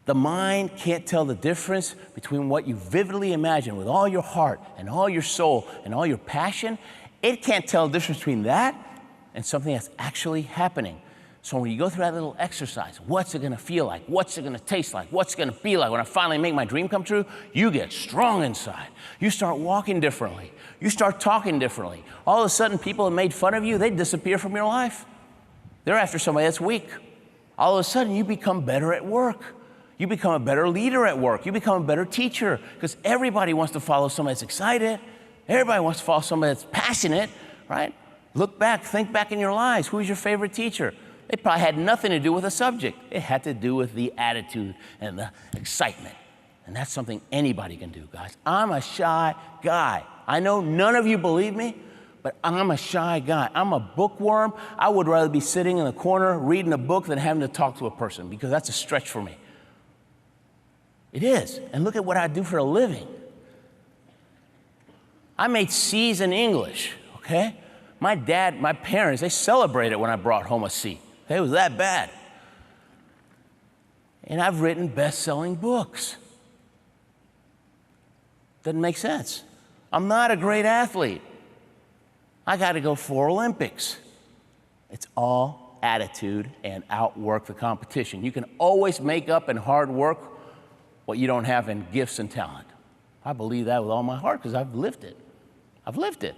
The mind can't tell the difference between what you vividly imagine with all your heart and all your soul and all your passion. It can't tell the difference between that and something that's actually happening. So when you go through that little exercise, what's it gonna feel like? What's it gonna taste like? What's it gonna be like when I finally make my dream come true? You get strong inside. You start walking differently. You start talking differently. All of a sudden, people that made fun of you, they disappear from your life. They're after somebody that's weak. All of a sudden, you become better at work. You become a better leader at work. You become a better teacher, because everybody wants to follow somebody that's excited. Everybody wants to follow somebody that's passionate, right? Look back, think back in your lives. Who's your favorite teacher? It probably had nothing to do with the subject. It had to do with the attitude and the excitement. And that's something anybody can do, guys. I'm a shy guy. I know none of you believe me, but I'm a shy guy. I'm a bookworm. I would rather be sitting in the corner reading a book than having to talk to a person, because that's a stretch for me. It is. And look at what I do for a living. I made C's in English, okay? My parents, they celebrated when I brought home a C. Okay? It was that bad. And I've written best-selling books. Doesn't make sense. I'm not a great athlete. I got to go 4 Olympics. It's all attitude and outwork the competition. You can always make up in hard work what you don't have in gifts and talent. I believe that with all my heart, because I've lived it. I've lived it.